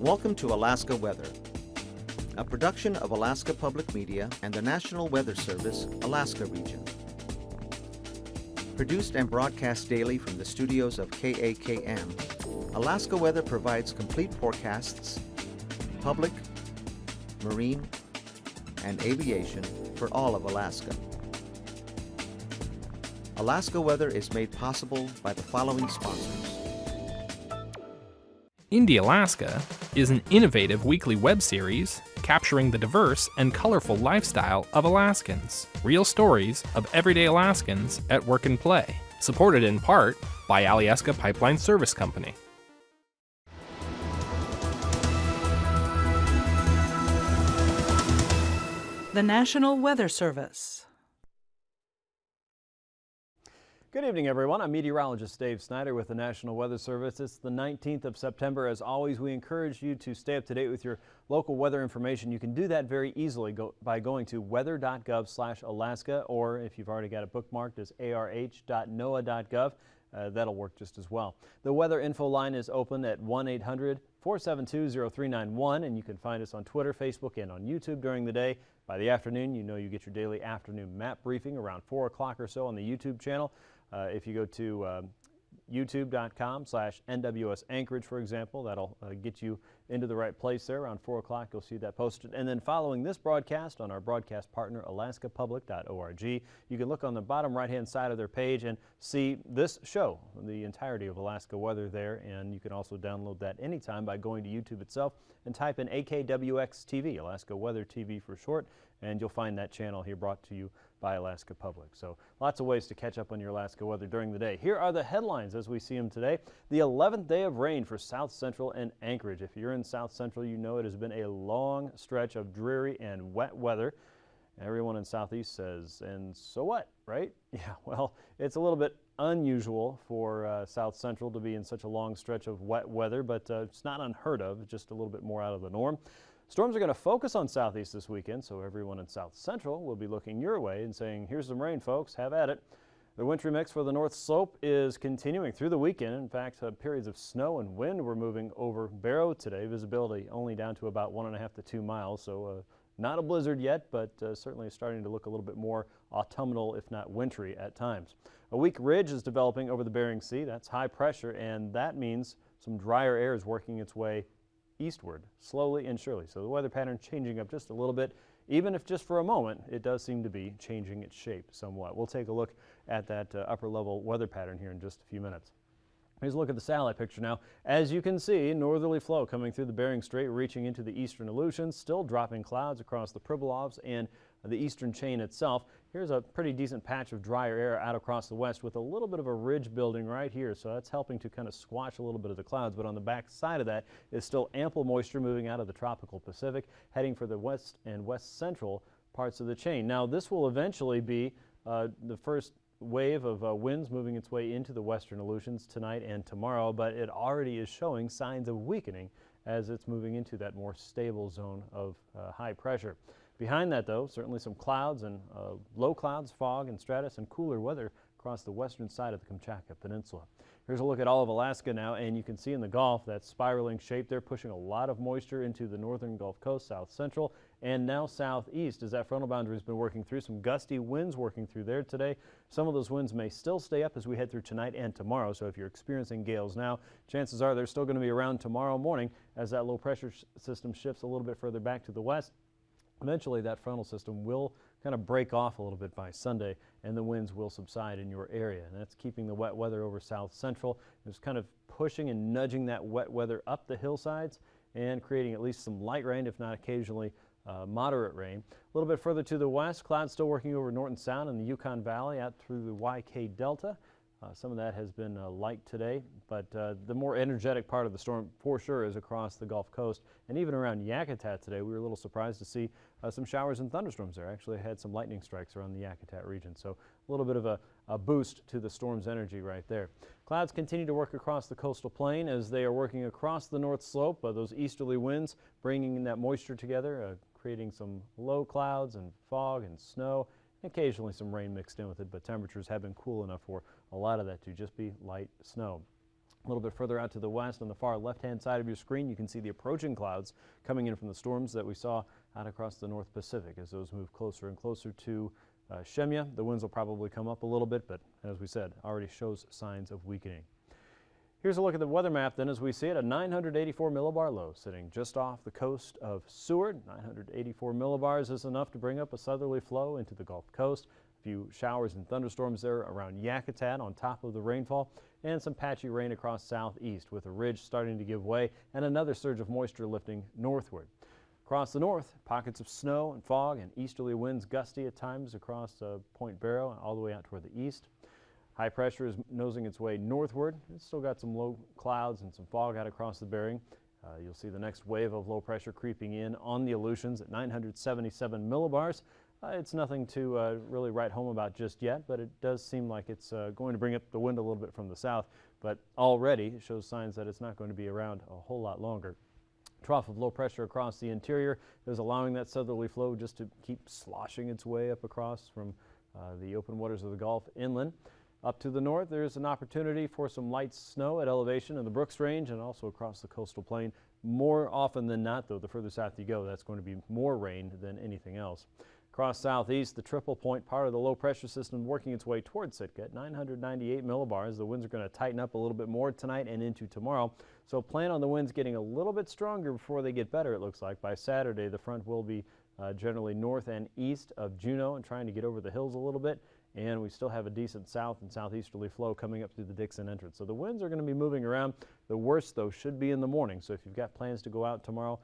Welcome to Alaska Weather, a production of Alaska Public Media and the National Weather Service, Alaska Region. Produced and broadcast daily from the studios of KAKM, Alaska Weather provides complete forecasts, public, marine, and aviation for all of Alaska. Alaska Weather is made possible by the following sponsors. Indie Alaska is an innovative weekly web series capturing the diverse and colorful lifestyle of Alaskans. Real stories of everyday Alaskans at work and play. Supported in part by Alyeska Pipeline Service Company. The National Weather Service. Good evening, everyone. I'm meteorologist Dave Snider with the National Weather Service. It's the 19th of September. As always, we encourage you to stay up to date with your local weather information. You can do that very easily by going to weather.gov/Alaska, or if you've already got it bookmarked as arh.noaa.gov, that'll work just as well. The weather info line is open at 1-800-472-0391, and you can find us on Twitter, Facebook, and on YouTube during the day. By the afternoon, you know you get your daily afternoon map briefing around 4 o'clock or so on the YouTube channel. If you go to youtube.com/NWS Anchorage, for example, that'll get you into the right place there. Around 4 o'clock, you'll see that posted. And then following this broadcast on our broadcast partner, alaskapublic.org, you can look on the bottom right-hand side of their page and see this show, the entirety of Alaska Weather there. And you can also download that anytime by going to YouTube itself and type in AKwx TV, Alaska Weather TV for short, and you'll find that channel here brought to you by Alaska Public. So lots of ways to catch up on your Alaska weather during the day. Here are the headlines as we see them today. The 11th day of rain for South Central and Anchorage. If you're in South Central, you know it has been a long stretch of dreary and wet weather. Everyone in Southeast says, and so what, right? Yeah, well, it's a little bit unusual for South Central to be in such a long stretch of wet weather, but it's not unheard of, just a little bit more out of the norm. Storms are going to focus on Southeast this weekend, so everyone in South Central will be looking your way and saying, here's some rain, folks, have at it. The wintry mix for the North Slope is continuing through the weekend. In fact, periods of snow and wind were moving over Barrow today. Visibility only down to about 1.5 to 2 miles, so not a blizzard yet, but certainly starting to look a little bit more autumnal, if not wintry at times. A weak ridge is developing over the Bering Sea. That's high pressure, and that means some drier air is working its way eastward, slowly and surely. So the weather pattern changing up just a little bit. Even if just for a moment, it does seem to be changing its shape somewhat. We'll take a look at that upper level weather pattern here in just a few minutes. Here's a look at the satellite picture now. As you can see, northerly flow coming through the Bering Strait, reaching into the eastern Aleutians, still dropping clouds across the Pribilofs and the eastern chain itself. Here's a pretty decent patch of drier air out across the west with a little bit of a ridge building right here, so that's helping to kind of squash a little bit of the clouds. But on the back side of that is still ample moisture moving out of the tropical Pacific, heading for the west and west central parts of the chain. Now this will eventually be the first wave of winds moving its way into the western Aleutians tonight and tomorrow, but it already is showing signs of weakening as it's moving into that more stable zone of high pressure. Behind that, though, certainly some clouds and low clouds, fog and stratus, and cooler weather across the western side of the Kamchatka Peninsula. Here's a look at all of Alaska now, and you can see in the Gulf that spiraling shape there, pushing a lot of moisture into the northern Gulf Coast, South Central, and now southeast as that frontal boundary has been working through. Some gusty winds working through there today. Some of those winds may still stay up as we head through tonight and tomorrow, so if you're experiencing gales now, chances are they're still going to be around tomorrow morning as that low pressure system shifts a little bit further back to the west. Eventually that frontal system will kind of break off a little bit by Sunday, and the winds will subside in your area. And that's keeping the wet weather over South Central. It's kind of pushing and nudging that wet weather up the hillsides and creating at least some light rain, if not occasionally moderate rain. A little bit further to the west, clouds still working over Norton Sound and the Yukon Valley out through the YK Delta. Some of that has been light today, but the more energetic part of the storm for sure is across the Gulf Coast and even around Yakutat today. We were a little surprised to see some showers and thunderstorms there. Actually had some lightning strikes around the Yakutat region, so a little bit of a boost to the storm's energy right there. Clouds continue to work across the coastal plain as they are working across the North Slope. Those easterly winds bringing that moisture together, creating some low clouds and fog and snow. Occasionally some rain mixed in with it, but temperatures have been cool enough for a lot of that to just be light snow. A little bit further out to the west on the far left-hand side of your screen, you can see the approaching clouds coming in from the storms that we saw out across the North Pacific. As those move closer and closer to Shemya, the winds will probably come up a little bit, but as we said, already shows signs of weakening. Here's a look at the weather map then as we see it. A 984 millibar low sitting just off the coast of Seward. 984 millibars is enough to bring up a southerly flow into the Gulf Coast. A few showers and thunderstorms there around Yakutat on top of the rainfall, and some patchy rain across southeast with a ridge starting to give way and another surge of moisture lifting northward. Across the north, pockets of snow and fog and easterly winds gusty at times across Point Barrow and all the way out toward the east. High pressure is nosing its way northward. It's still got some low clouds and some fog out across the Bering. You'll see the next wave of low pressure creeping in on the Aleutians at 977 millibars. It's nothing to really write home about just yet, but it does seem like it's going to bring up the wind a little bit from the south. But already it shows signs that it's not going to be around a whole lot longer. Trough of low pressure across the interior is allowing that southerly flow just to keep sloshing its way up across from the open waters of the Gulf inland. Up to the north, there's an opportunity for some light snow at elevation in the Brooks Range and also across the coastal plain. More often than not, though, the further south you go, that's going to be more rain than anything else. Across southeast, the triple point part of the low pressure system working its way towards Sitka at 998 millibars. The winds are going to tighten up a little bit more tonight and into tomorrow. So plan on the winds getting a little bit stronger before they get better, it looks like. By Saturday, the front will be generally north and east of Juneau and trying to get over the hills a little bit. And we still have a decent south and southeasterly flow coming up through the Dixon entrance. So the winds are going to be moving around. The worst, though, should be in the morning. So if you've got plans to go out tomorrow,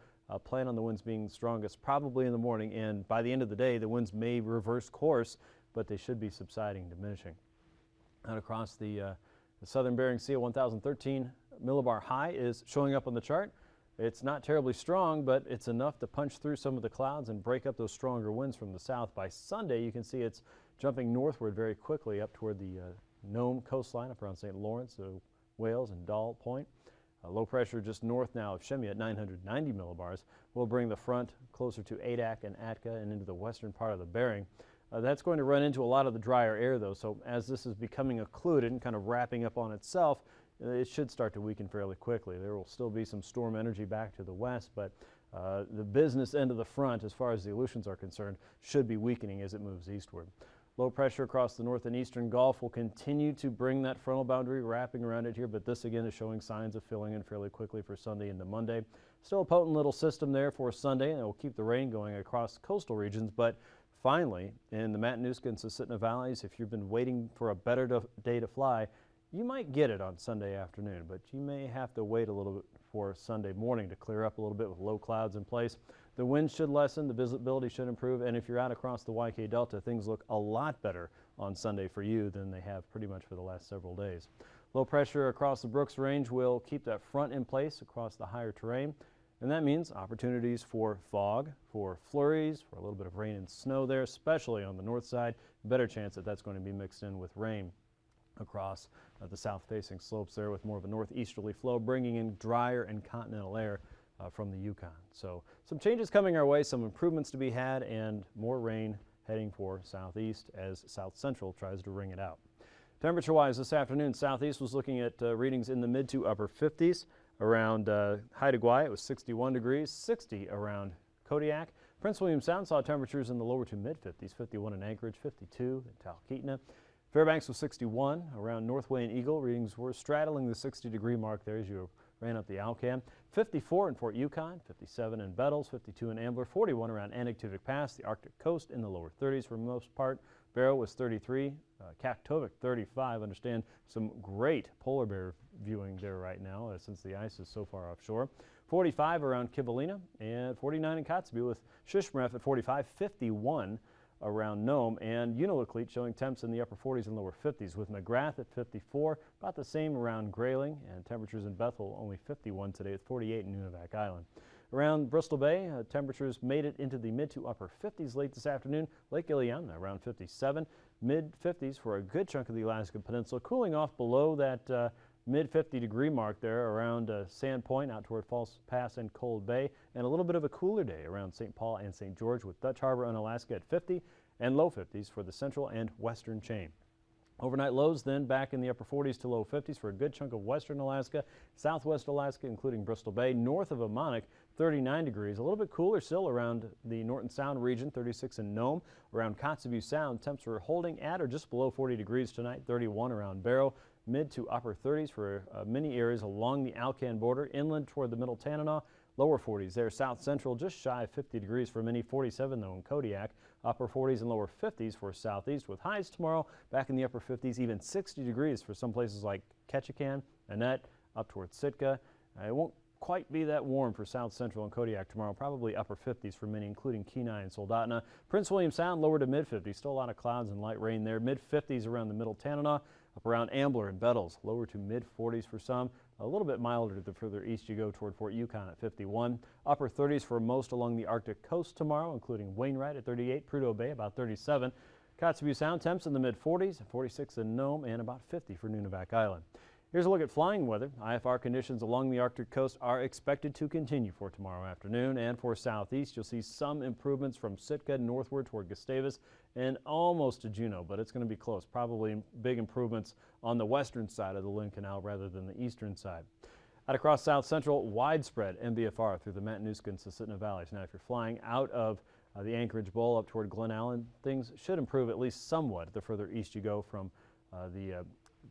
plan on the winds being strongest probably in the morning. And by the end of the day, the winds may reverse course, but they should be subsiding, diminishing. Out across the southern Bering Sea, a 1,013 millibar high is showing up on the chart. It's not terribly strong, but it's enough to punch through some of the clouds and break up those stronger winds from the south. By Sunday, you can see it's jumping northward very quickly up toward the Nome coastline up around St. Lawrence, Wales, and Dahl Point. Low pressure just north now of Shemya at 990 millibars will bring the front closer to Adak and Atka and into the western part of the Bering. That's going to run into a lot of the drier air, though, so as this is becoming occluded and kind of wrapping up on itself, it should start to weaken fairly quickly. There will still be some storm energy back to the west, but the business end of the front, as far as the Aleutians are concerned, should be weakening as it moves eastward. Low pressure across the north and eastern Gulf will continue to bring that frontal boundary wrapping around it here, but this again is showing signs of filling in fairly quickly for Sunday into Monday. Still a potent little system there for Sunday, and it will keep the rain going across coastal regions, but finally, in the Matanuska and Susitna valleys, if you've been waiting for a better day to fly, you might get it on Sunday afternoon, but you may have to wait a little bit for Sunday morning to clear up a little bit with low clouds in place. The wind should lessen, the visibility should improve, and if you're out across the YK Delta, things look a lot better on Sunday for you than they have pretty much for the last several days. Low pressure across the Brooks Range will keep that front in place across the higher terrain, and that means opportunities for fog, for flurries, for a little bit of rain and snow there, especially on the north side. Better chance that that's going to be mixed in with rain across the south-facing slopes there with more of a northeasterly flow, bringing in drier and continental air from the Yukon. So some changes coming our way, some improvements to be had, and more rain heading for southeast as south central tries to wring it out. Temperature-wise this afternoon, southeast was looking at readings in the mid to upper 50s. Around Haida Gwaii, it was 61 degrees, 60 around Kodiak. Prince William Sound saw temperatures in the lower to mid-50s, 51 in Anchorage, 52 in Talkeetna. Fairbanks was 61. Around Northway and Eagle, readings were straddling the 60-degree mark there as you ran up the Alcan. 54 in Fort Yukon, 57 in Bettles, 52 in Ambler, 41 around Anaktovik Pass, the Arctic coast in the lower 30s for the most part. Barrow was 33, Kaktovik 35. Understand some great polar bear viewing there right now since the ice is so far offshore. 45 around Kivalina and 49 in Kotzebue with Shishmaref at 45, 51 around Nome, and Unalakleet showing temps in the upper 40s and lower 50s, with McGrath at 54, about the same around Grayling, and temperatures in Bethel only 51 today at 48 in Nunivak Island. Around Bristol Bay, temperatures made it into the mid to upper 50s late this afternoon. Lake Iliamna around 57, mid 50s for a good chunk of the Alaska Peninsula, cooling off below that mid 50-degree mark there around Sand Point out toward False Pass and Cold Bay, and a little bit of a cooler day around St. Paul and St. George with Dutch Harbor, Unalaska at 50 and low 50s for the central and western chain. Overnight lows then back in the upper 40s to low 50s for a good chunk of western Alaska, southwest Alaska, including Bristol Bay. North of Ammonok, 39 degrees. A little bit cooler still around the Norton Sound region, 36 in Nome. Around Kotzebue Sound, temps are holding at or just below 40 degrees tonight, 31 around Barrow. Mid to upper 30s for many areas along the Alcan border. Inland toward the middle Tanana, lower 40s there. South Central just shy of 50 degrees for many, 47 though in Kodiak. Upper 40s and lower 50s for southeast, with highs tomorrow back in the upper 50s, even 60 degrees for some places like Ketchikan, Annette, up towards Sitka. It won't quite be that warm for South Central and Kodiak tomorrow, probably upper 50s for many, including Kenai and Soldotna. Prince William Sound lower to mid 50s, still a lot of clouds and light rain there. Mid 50s around the middle Tanana, up around Ambler and Bettles, lower to mid 40s for some. A little bit milder the further east you go toward Fort Yukon at 51. Upper 30s for most along the Arctic coast tomorrow, including Wainwright at 38, Prudhoe Bay about 37. Kotzebue Sound temps in the mid 40s, 46 in Nome, and about 50 for Nunivak Island. Here's a look at flying weather. IFR conditions along the Arctic coast are expected to continue for tomorrow afternoon, and for southeast you'll see some improvements from Sitka northward toward Gustavus and almost to Juneau, but it's going to be close. Probably big improvements on the western side of the Lynn Canal rather than the eastern side. Out across South Central, widespread MBFR through the Matanuska and Susitna valleys. Now if you're flying out of the Anchorage Bowl up toward Glen Allen, things should improve at least somewhat the further east you go from the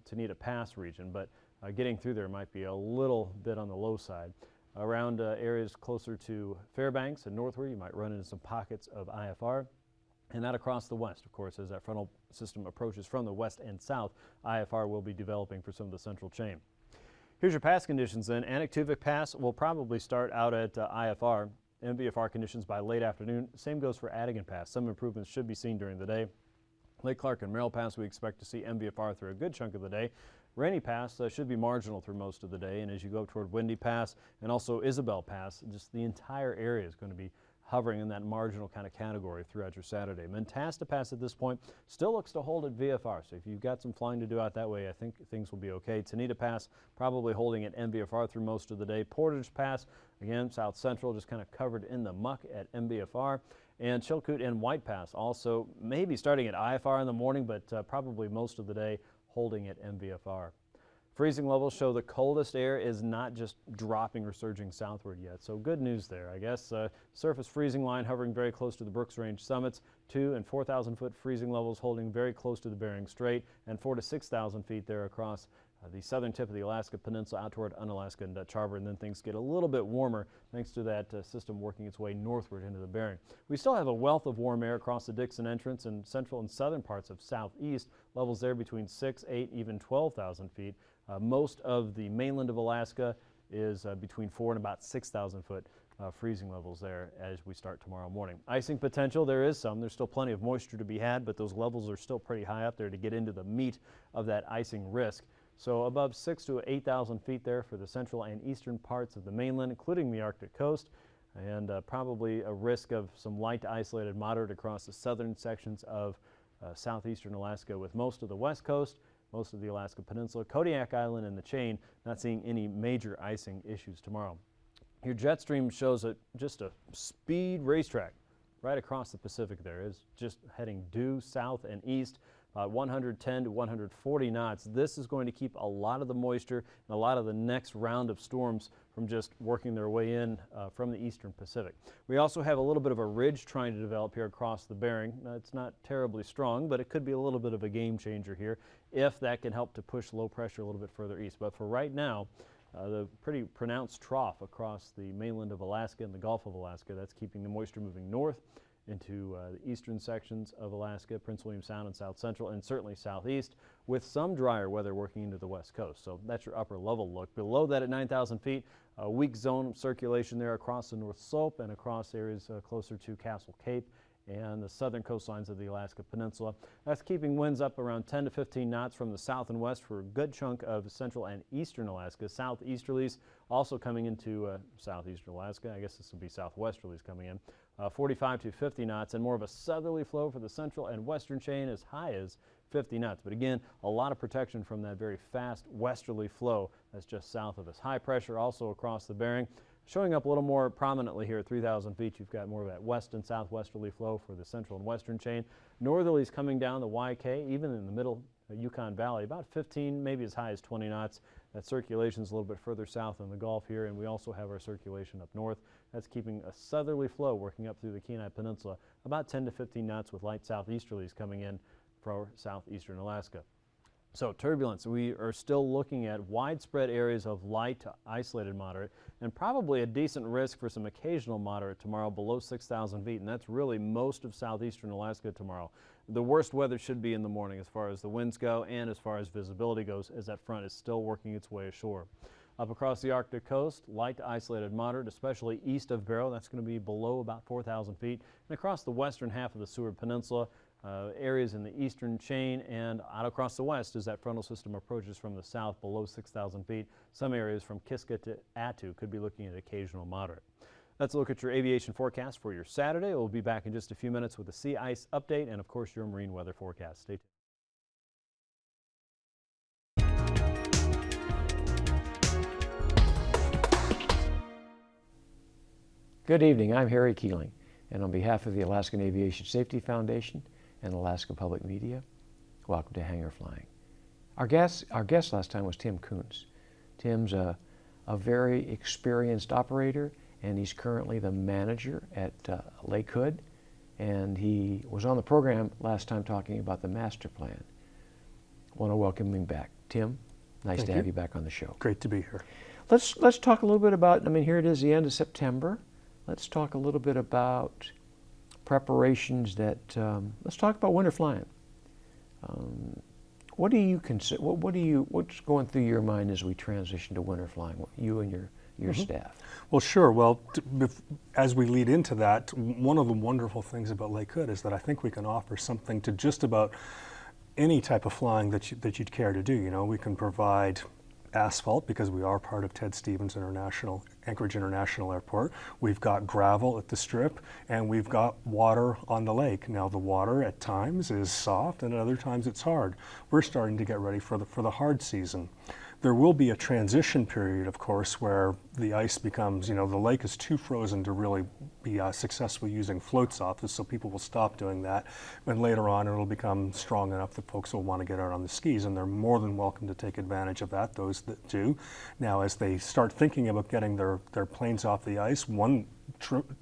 Tanita Pass region, but getting through there might be a little bit on the low side. Around areas closer to Fairbanks and northward, you might run into some pockets of IFR. And out across the west, of course, as that frontal system approaches from the west and south, IFR will be developing for some of the central chain. Here's your pass conditions then. AKwx Pass will probably start out at IFR. MBFR conditions by late afternoon. Same goes for Adigan Pass. Some improvements should be seen during the day. Lake Clark and Merrill Pass, we expect to see MBFR through a good chunk of the day. Rainy Pass should be marginal through most of the day, and as you go toward Windy Pass and also Isabel Pass, just the entire area is going to be hovering in that marginal kind of category throughout your Saturday. Mentasta Pass at this point still looks to hold at VFR, so if you've got some flying to do out that way, I think things will be okay. Tanita Pass probably holding at MBFR through most of the day. Portage Pass, again, South Central, just kind of covered in the muck at MBFR. And Chilkoot and White Pass also maybe starting at IFR in the morning, but probably most of the day holding at MBFR. Freezing levels show the coldest air is not just dropping or surging southward yet, so good news there, I guess. Surface freezing line hovering very close to the Brooks Range summits, 2,000 and 4,000 foot freezing levels holding very close to the Bering Strait, and 4,000 to 6,000 feet there across the southern tip of the Alaska Peninsula out toward Unalaska and Dutch Harbor, and then things get a little bit warmer thanks to that system working its way northward into the Bering. We still have a wealth of warm air across the Dixon Entrance and central and southern parts of southeast, levels there between 6, 8, even 12,000 feet. Most of the mainland of Alaska is between 4 and about 6,000 foot freezing levels there as we start tomorrow morning. Icing potential, there is some. There's still plenty of moisture to be had, but those levels are still pretty high up there to get into the meat of that icing risk. So above 6,000 to 8,000 feet there for the central and eastern parts of the mainland, including the Arctic coast, and probably a risk of some light to isolated moderate across the southern sections of southeastern Alaska, with most of the west coast, most of the Alaska Peninsula, Kodiak Island, and the chain not seeing any major icing issues tomorrow. Your jet stream shows just a speed racetrack right across the Pacific there. It's just heading due south and east. 110 to 140 knots. This is going to keep a lot of the moisture and a lot of the next round of storms from just working their way in from the eastern Pacific. We also have a little bit of a ridge trying to develop here across the Bering. It's not terribly strong, but it could be a little bit of a game changer here if that can help to push low pressure a little bit further east. But for right now, the pretty pronounced trough across the mainland of Alaska and the Gulf of Alaska, that's keeping the moisture moving north into the eastern sections of Alaska, Prince William Sound and South Central, and certainly southeast, with some drier weather working into the west coast. So that's your upper level look. Below that at 9,000 feet, a weak zone of circulation there across the North Slope and across areas closer to Castle Cape and the southern coastlines of the Alaska Peninsula. That's keeping winds up around 10 to 15 knots from the south and west for a good chunk of central and eastern Alaska. Southeasterlies also coming into southeastern Alaska. I guess this would be southwesterlies coming in. 45 to 50 knots, and more of a southerly flow for the central and western chain as high as 50 knots. But again, a lot of protection from that very fast westerly flow that's just south of us. High pressure also across the Bering. Showing up a little more prominently here at 3,000 feet, you've got more of that west and southwesterly flow for the central and western chain. Northerlies coming down the YK, even in the middle Yukon Valley, about 15, maybe as high as 20 knots. That circulation is a little bit further south in the Gulf here, and we also have our circulation up north. That's keeping a southerly flow working up through the Kenai Peninsula, about 10 to 15 knots with light southeasterlies coming in for southeastern Alaska. So turbulence, we are still looking at widespread areas of light to isolated moderate, and probably a decent risk for some occasional moderate tomorrow below 6,000 feet, and that's really most of southeastern Alaska tomorrow. The worst weather should be in the morning as far as the winds go and as far as visibility goes, as that front is still working its way ashore. Up across the Arctic coast, light to isolated moderate, especially east of Barrow. That's going to be below about 4,000 feet. And across the western half of the Seward Peninsula, areas in the eastern chain and out across the west as that frontal system approaches from the south below 6,000 feet. Some areas from Kiska to Attu could be looking at occasional moderate. Let's look at your aviation forecast for your Saturday. We'll be back in just a few minutes with a sea ice update and, of course, your marine weather forecast. Stay tuned. Good evening, I'm Harry Keeling, and on behalf of the Alaskan Aviation Safety Foundation and Alaska Public Media, welcome to Hangar Flying. Our guest last time was Tim Kuntz. Tim's a very experienced operator, and he's currently the manager at Lake Hood, and he was on the program last time talking about the master plan. I want to welcome him back. Tim, nice to have you back on the show. Great to be here. Let's talk a little bit about, here it is, the end of September. Let's talk a little bit about preparations that, let's talk about winter flying. What do you consider, what's going through your mind as we transition to winter flying, you and your staff? Well, sure. Well, as we lead into that, one of the wonderful things about Lake Hood is that I think we can offer something to just about any type of flying that you'd care to do. You know, we can provide asphalt because we are part of Ted Stevens Anchorage International Airport. We've got gravel at the Strip, and we've got water on the lake. Now the water at times is soft and at other times it's hard. We're starting to get ready for the hard season. There will be a transition period, of course, where the ice becomes, the lake is too frozen to really be successful using floats off this, so people will stop doing that. And later on, it'll become strong enough that folks will want to get out on the skis, and they're more than welcome to take advantage of that, those that do. Now, as they start thinking about getting their planes off the ice, one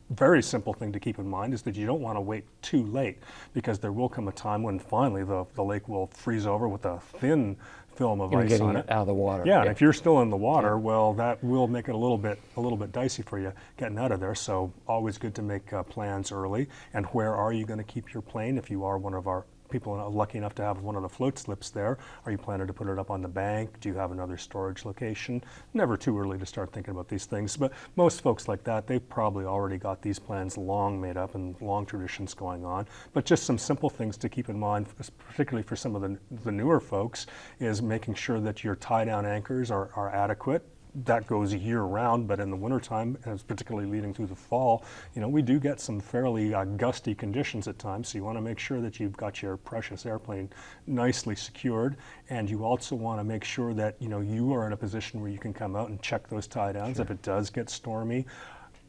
very simple thing to keep in mind is that you don't want to wait too late, because there will come a time when finally the lake will freeze over with a thin film of ice on it. Out of the water. Yeah, and if you're still in the water, well, that will make it a little bit dicey for you getting out of there. So always good to make plans early. And where are you going to keep your plane? If you are one of our people lucky enough to have one of the float slips there, are you planning to put it up on the bank? Do you have another storage location? Never too early to start thinking about these things, but most folks like that, they've probably already got these plans long made up and long traditions going on. But just some simple things to keep in mind, particularly for some of the newer folks, is making sure that your tie-down anchors are adequate. That goes year round, but in the wintertime, and particularly leading through the fall, we do get some fairly gusty conditions at times, so you want to make sure that you've got your precious airplane nicely secured, and you also want to make sure that you are in a position where you can come out and check those tie downs if it does get stormy.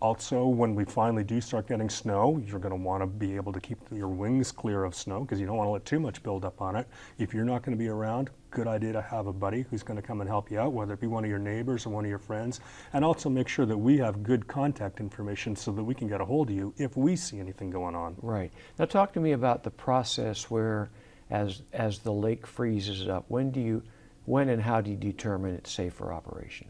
Also, when we finally do start getting snow, you're going to want to be able to keep your wings clear of snow, because you don't want to let too much build up on it. If you're not going to be around, good idea to have a buddy who's going to come and help you out, whether it be one of your neighbors or one of your friends, and also make sure that we have good contact information so that we can get a hold of you if we see anything going on. Right. Now talk to me about the process where, as the lake freezes up, when and how do you determine it's safe for operation?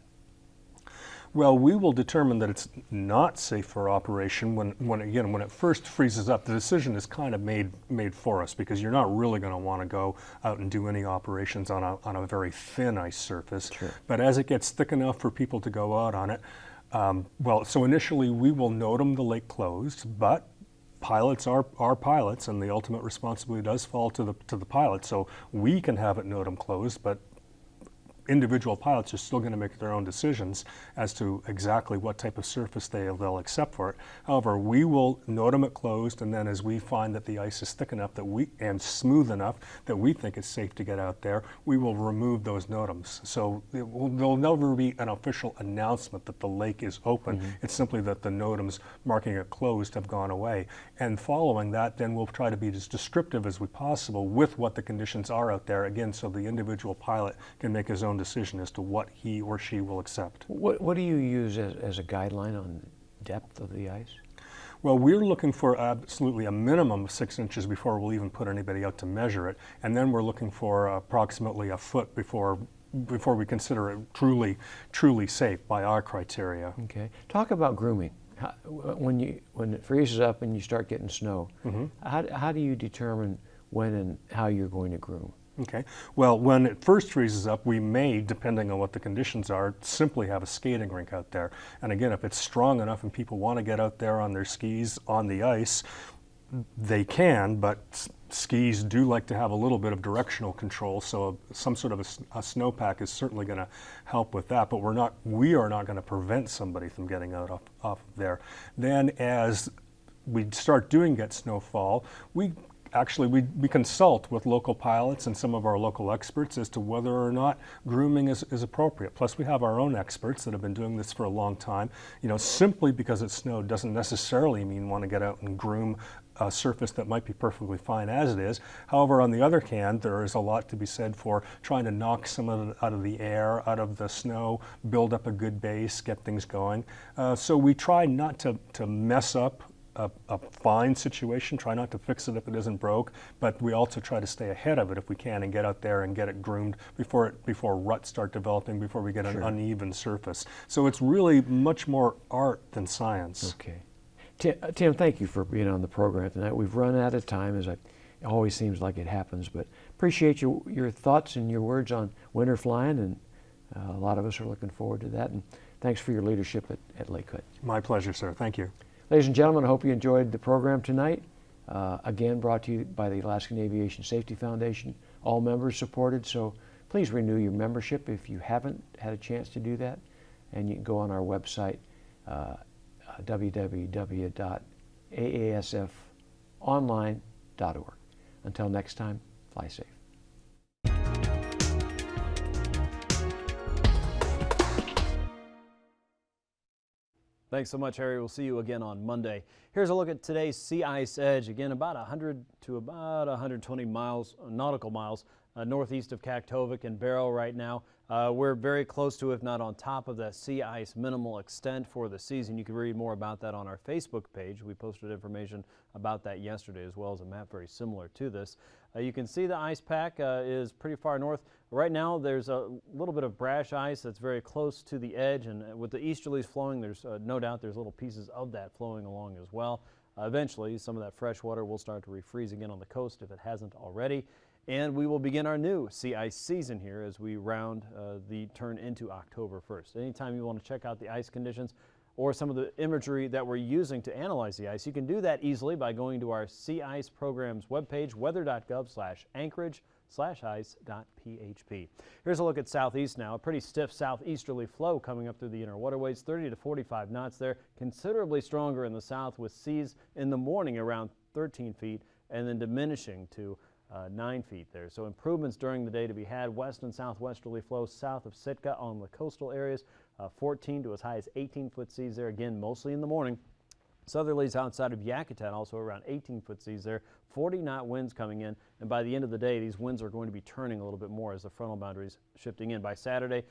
Well, we will determine that it's not safe for operation when it first freezes up. The decision is kind of made for us, because you're not really going to want to go out and do any operations on a very thin ice surface. Sure. But as it gets thick enough for people to go out on it, so initially we will NOTAM the lake closed, but pilots are pilots, and the ultimate responsibility does fall to the pilot. So we can have it NOTAM closed, but individual pilots are still going to make their own decisions as to exactly what type of surface they'll accept for it. However, we will note them at closed, and then as we find that the ice is thick enough and smooth enough that we think it's safe to get out there, we will remove those NOTAMs. So there'll never be an official announcement that the lake is open. It's simply that the NOTAMs marking it closed have gone away. And following that, then we'll try to be as descriptive as we possible with what the conditions are out there, again, so the individual pilot can make his own decision as to what he or she will accept. What do you use as a guideline on depth of the ice? Well, we're looking for absolutely a minimum of 6 inches before we'll even put anybody out to measure it, and then we're looking for approximately a foot before we consider it truly safe by our criteria. Okay. Talk about grooming. When it freezes up and you start getting snow, how do you determine when and how you're going to groom? Okay. Well, when it first freezes up, we may, depending on what the conditions are, simply have a skating rink out there. And again, if it's strong enough and people want to get out there on their skis on the ice, they can, but skis do like to have a little bit of directional control, so some sort of a snowpack is certainly going to help with that, but we are not going to prevent somebody from getting out off there. Then as we start get snowfall, we consult with local pilots and some of our local experts as to whether or not grooming is appropriate. Plus, we have our own experts that have been doing this for a long time. You know, simply because it snowed doesn't necessarily mean want to get out and groom a surface that might be perfectly fine as it is. However, on the other hand, there is a lot to be said for trying to knock some of it out of the air, out of the snow, build up a good base, get things going. So we try not to mess up a fine situation, try not to fix it if it isn't broke, but we also try to stay ahead of it if we can and get out there and get it groomed before ruts start developing, before we get an uneven surface. So it's really much more art than science. Okay. Tim, thank you for being on the program tonight. We've run out of time, as it always seems like it happens, but appreciate your thoughts and your words on winter flying, and a lot of us are looking forward to that, and thanks for your leadership at Lakewood. My pleasure, sir. Thank you. Ladies and gentlemen, I hope you enjoyed the program tonight. Again, brought to you by the Alaskan Aviation Safety Foundation. All members supported, so please renew your membership if you haven't had a chance to do that. And you can go on our website, www.aasfonline.org. Until next time, fly safe. Thanks so much, Harry. We'll see you again on Monday. Here's a look at today's sea ice edge. Again, about 100 to about 120 miles, nautical miles, northeast of Kaktovik and Barrow right now. We're very close to, if not on top of, that sea ice minimal extent for the season. You can read more about that on our Facebook page. We posted information about that yesterday, as well as a map very similar to this. You can see the ice pack is pretty far north. Right now there's a little bit of brash ice that's very close to the edge, and with the easterlies flowing, there's no doubt there's little pieces of that flowing along as well. Eventually some of that fresh water will start to refreeze again on the coast if it hasn't already, and we will begin our new sea ice season here as we round the turn into October 1st. Anytime you want to check out the ice conditions or some of the imagery that we're using to analyze the ice, you can do that easily by going to our Sea Ice Program's webpage, weather.gov/anchorage/ice.php. Here's a look at southeast now. A pretty stiff southeasterly flow coming up through the inner waterways, 30 to 45 knots there, considerably stronger in the south, with seas in the morning around 13 feet and then diminishing to 9 feet there. So improvements during the day to be had. West and southwesterly flow south of Sitka on the coastal areas, 14 to as high as 18-foot seas there, again mostly in the morning. Southerlies outside of Yakutat also around 18-foot seas there, 40-knot winds coming in, and by the end of the day these winds are going to be turning a little bit more as the frontal boundaries shifting in. By Saturday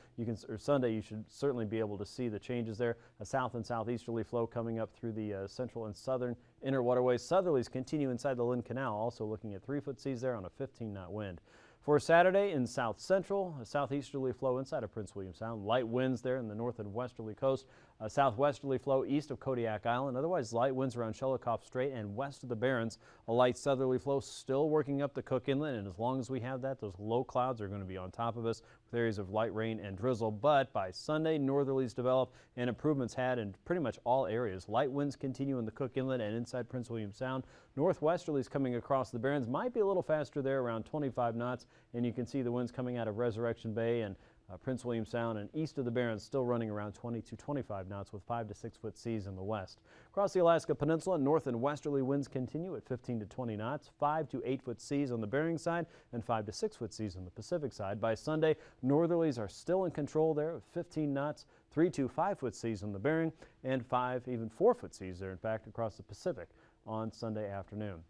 or Sunday, you should certainly be able to see the changes there. A south and southeasterly flow coming up through the central and southern inner waterways. Southerlies continue inside the Lynn Canal, also looking at 3-foot seas there on a 15-knot wind. For Saturday in south central, a southeasterly flow inside of Prince William Sound. Light winds there in the north and westerly coast. A southwesterly flow east of Kodiak Island. Otherwise, light winds around Shelikof Strait and west of the Barrens. A light southerly flow still working up the Cook Inlet, and as long as we have that, those low clouds are going to be on top of us with areas of light rain and drizzle. But by Sunday, northerlies develop and improvements had in pretty much all areas. Light winds continue in the Cook Inlet and inside Prince William Sound. Northwesterlies coming across the Barrens might be a little faster there, around 25 knots, and you can see the winds coming out of Resurrection Bay and Prince William Sound and east of the Barrens still running around 20 to 25 knots with 5 to 6 foot seas in the west. Across the Alaska Peninsula, north and westerly winds continue at 15 to 20 knots, 5 to 8 foot seas on the Bering side and 5 to 6 foot seas on the Pacific side. By Sunday, northerlies are still in control there with 15 knots, 3 to 5 foot seas on the Bering and 5, even 4 foot seas there, in fact, across the Pacific on Sunday afternoon.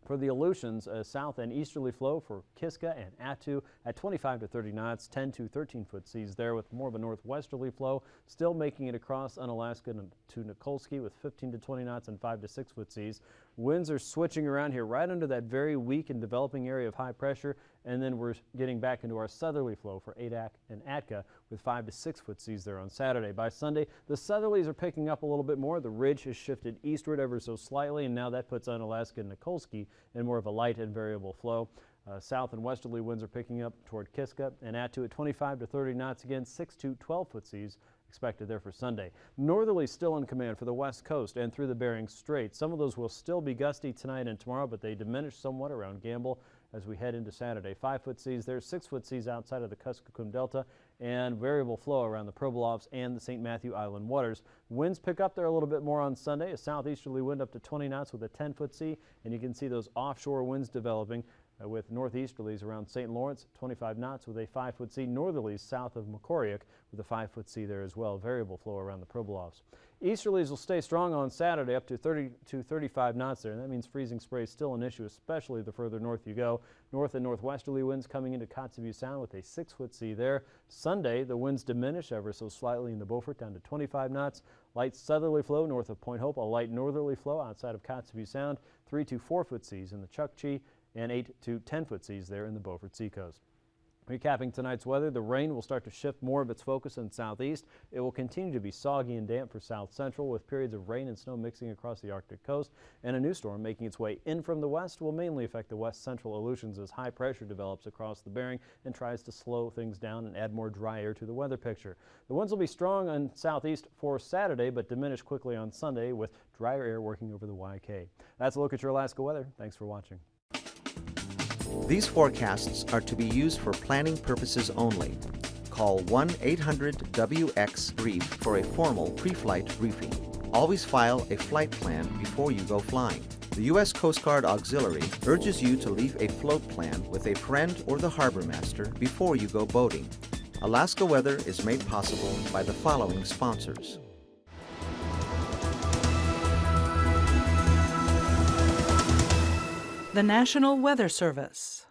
For the Aleutians, a south and easterly flow for Kiska and Attu at 25 to 30 knots, 10 to 13 foot seas there with more of a northwesterly flow, still making it across Unalaska to Nikolsky with 15 to 20 knots and 5 to 6 foot seas. Winds are switching around here right under that very weak and developing area of high pressure, and then we're getting back into our southerly flow for Adak and Atka with 5 to 6 foot seas there on Saturday. By Sunday, the southerlies are picking up a little bit more. The ridge has shifted eastward ever so slightly, and now that puts Unalaska and Nikolsky in more of a light and variable flow. South and westerly winds are picking up toward Kiska and Attu at 25 to 30 knots, again 6 to 12 foot seas expected there for Sunday. Northerly still in command for the west coast and through the Bering Strait. Some of those will still be gusty tonight and tomorrow, but they diminish somewhat around Gamble as we head into Saturday. 5 foot seas there, 6 foot seas outside of the Kuskokwim Delta, and variable flow around the Pribilofs and the St. Matthew Island waters. Winds pick up there a little bit more on Sunday, a southeasterly wind up to 20 knots with a 10 foot sea, and you can see those offshore winds developing with northeasterlies around St. Lawrence, 25 knots with a 5 foot sea, northerlies south of Makoriak with a 5 foot sea there as well. Variable flow around the Pribilofs. Easterlies will stay strong on Saturday up to 30 to 35 knots there, and that means freezing spray is still an issue, especially the further north you go. North and northwesterly winds coming into Kotzebue Sound with a 6 foot sea there. Sunday, the winds diminish ever so slightly in the Beaufort down to 25 knots. Light southerly flow north of Point Hope, a light northerly flow outside of Kotzebue Sound, 3 to 4 foot seas in the Chukchi, and 8 to 10 foot seas there in the Beaufort Seacoast. Recapping tonight's weather, the rain will start to shift more of its focus in southeast. It will continue to be soggy and damp for south central with periods of rain and snow mixing across the Arctic coast, and a new storm making its way in from the west will mainly affect the west central Aleutians as high pressure develops across the Bering and tries to slow things down and add more dry air to the weather picture. The winds will be strong on southeast for Saturday but diminish quickly on Sunday with drier air working over the YK. That's a look at your Alaska weather. Thanks for watching. These forecasts are to be used for planning purposes only. Call 1-800-WX-BRIEF for a formal pre-flight briefing. Always file a flight plan before you go flying. The U.S. Coast Guard Auxiliary urges you to leave a float plan with a friend or the harbor master before you go boating. Alaska Weather is made possible by the following sponsors. The National Weather Service.